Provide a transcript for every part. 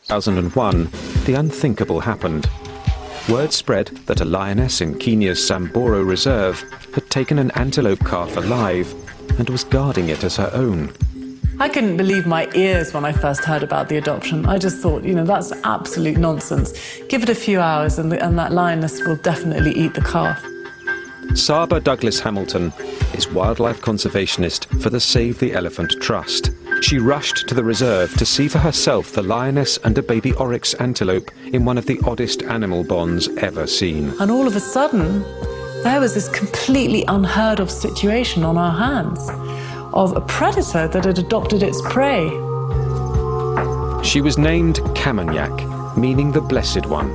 2001, the unthinkable happened. Word spread that a lioness in Kenya's Samburu Reserve had taken an antelope calf alive and was guarding it as her own. I couldn't believe my ears when I first heard about the adoption. I just thought, that's absolute nonsense. Give it a few hours and that lioness will definitely eat the calf. Saba Douglas Hamilton is wildlife conservationist for the Save the Elephant Trust. She rushed to the reserve to see for herself the lioness and a baby oryx antelope in one of the oddest animal bonds ever seen. And all of a sudden, there was this completely unheard of situation on our hands of a predator that had adopted its prey. She was named Kamanyak, meaning the Blessed One.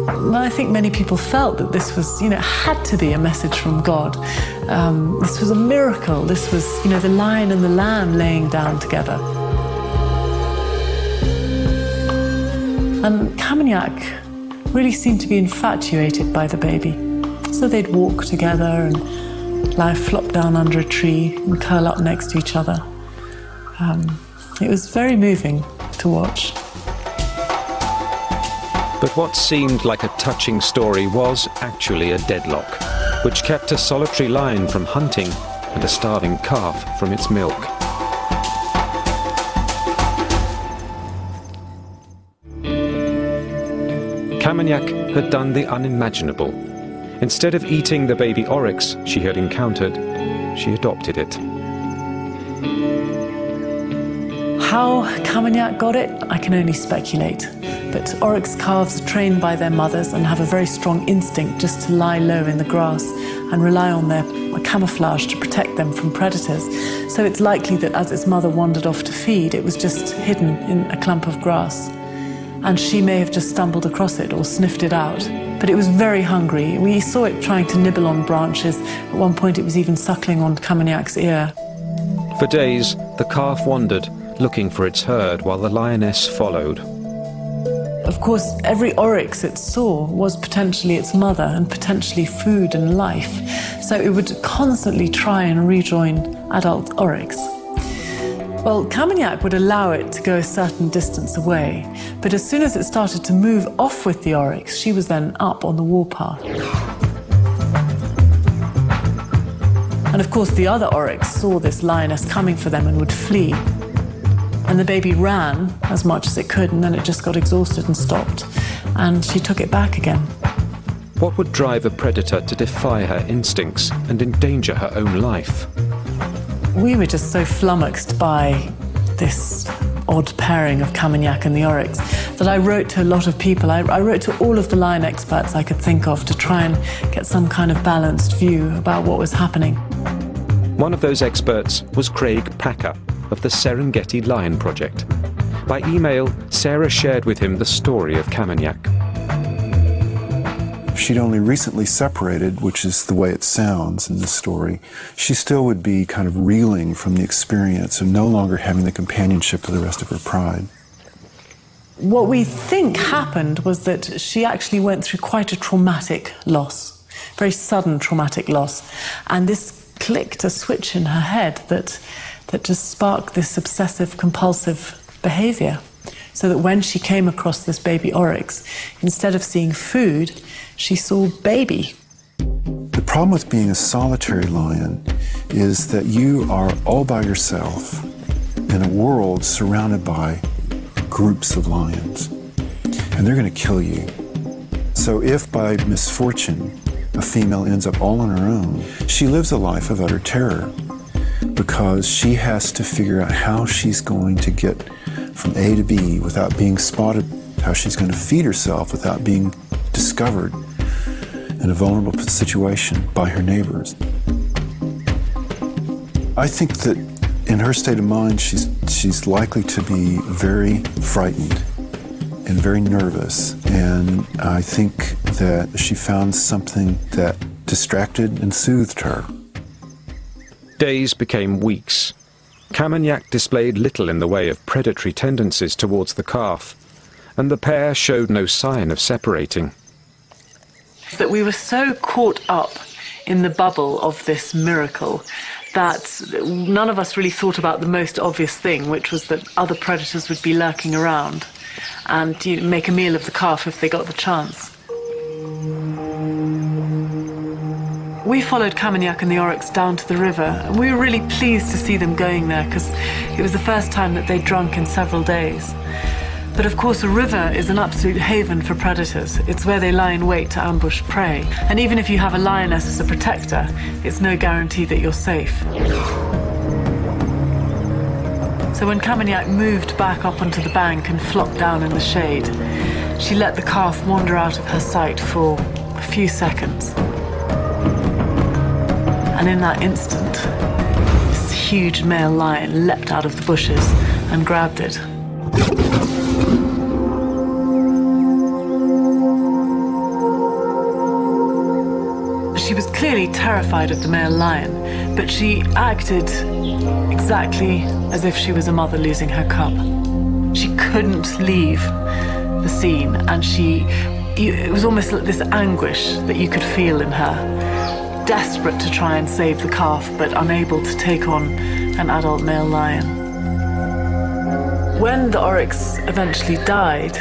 And I think many people felt that this was, had to be a message from God. This was a miracle. This was, the lion and the lamb laying down together. And Kamanyak really seemed to be infatuated by the baby. So they'd walk together and lie flop down under a tree and curl up next to each other. It was very moving to watch. But what seemed like a touching story was actually a deadlock, which kept a solitary lion from hunting and a starving calf from its milk. Kamanyak had done the unimaginable. Instead of eating the baby oryx she had encountered, she adopted it. How Kamanyak got it, I can only speculate. But oryx calves are trained by their mothers and have a very strong instinct just to lie low in the grass and rely on their camouflage to protect them from predators. So it's likely that as its mother wandered off to feed, it was just hidden in a clump of grass. And she may have just stumbled across it or sniffed it out. But it was very hungry. We saw it trying to nibble on branches. At one point it was even suckling on Kamanyak's ear. For days, the calf wandered, looking for its herd while the lioness followed. Of course, every oryx it saw was potentially its mother and potentially food and life. So it would constantly try and rejoin adult oryx. Well, Kamanyak would allow it to go a certain distance away, but as soon as it started to move off with the oryx, she was then up on the warpath. And of course, the other oryx saw this lioness coming for them and would flee. And the baby ran as much as it could, and then it just got exhausted and stopped. And she took it back again. What would drive a predator to defy her instincts and endanger her own life? We were just so flummoxed by this odd pairing of Kamanyak and the oryx that I wrote to a lot of people. I wrote to all of the lion experts I could think of to try and get some kind of balanced view about what was happening. One of those experts was Craig Packer of the Serengeti Lion Project. By email, Sarah shared with him the story of Kamanyak. She'd only recently separated, which is the way it sounds in the story. She still would be kind of reeling from the experience of no longer having the companionship of the rest of her pride. What we think happened was that she actually went through quite a traumatic loss, very sudden traumatic loss. And this clicked a switch in her head that just sparked this obsessive compulsive behavior. So that when she came across this baby oryx, instead of seeing food, she saw baby. The problem with being a solitary lion is that you are all by yourself in a world surrounded by groups of lions, and they're going to kill you. So if by misfortune a female ends up all on her own, she lives a life of utter terror because she has to figure out how she's going to get from A to B without being spotted, how she's going to feed herself without being discovered in a vulnerable situation by her neighbors. I think that in her state of mind, she's likely to be very frightened and very nervous, and I think that she found something that distracted and soothed her. Days became weeks. Kamanyak displayed little in the way of predatory tendencies towards the calf, and the pair showed no sign of separating. That we were so caught up in the bubble of this miracle that none of us really thought about the most obvious thing, which was that other predators would be lurking around. and make a meal of the calf if they got the chance. We followed Camignac and the oryx down to the river, and we were really pleased to see them going there because it was the first time that they'd drunk in several days. But of course, a river is an absolute haven for predators. It's where they lie in wait to ambush prey. And even if you have a lioness as a protector, it's no guarantee that you're safe. So when Camignac moved back up onto the bank and flopped down in the shade, she let the calf wander out of her sight for a few seconds. And in that instant, this huge male lion leapt out of the bushes and grabbed it. She was clearly terrified of the male lion, but she acted exactly as if she was a mother losing her cub. She couldn't leave the scene, and it was almost like this anguish that you could feel in her, desperate to try and save the calf, but unable to take on an adult male lion. When the oryx eventually died,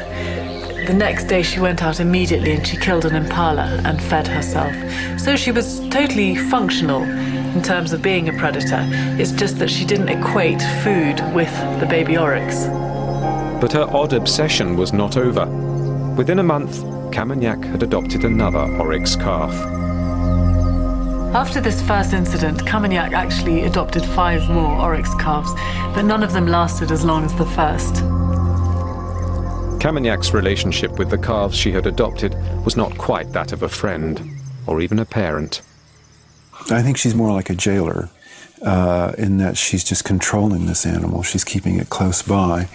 the next day she went out immediately and she killed an impala and fed herself. So she was totally functional in terms of being a predator. It's just that she didn't equate food with the baby oryx. But her odd obsession was not over. Within a month, Camignac had adopted another oryx calf. After this first incident, Camignac actually adopted 5 more oryx calves, but none of them lasted as long as the first. Camignac's relationship with the calves she had adopted was not quite that of a friend, or even a parent. I think she's more like a jailer, in that she's just controlling this animal. She's keeping it close by.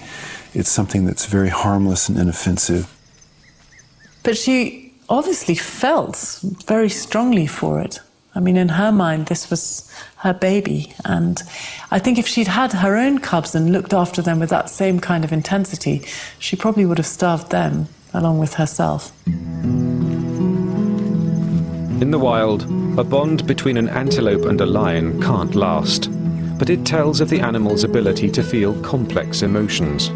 It's something that's very harmless and inoffensive. But she obviously felt very strongly for it. I mean, in her mind, this was her baby. And I think if she'd had her own cubs and looked after them with that same kind of intensity, she probably would have starved them along with herself. In the wild, a bond between an antelope and a lion can't last, but it tells of the animal's ability to feel complex emotions.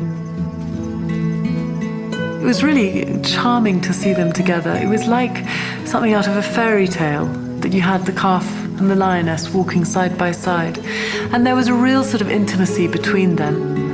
It was really charming to see them together. It was like something out of a fairy tale, that you had the calf and the lioness walking side by side. And there was a real sort of intimacy between them.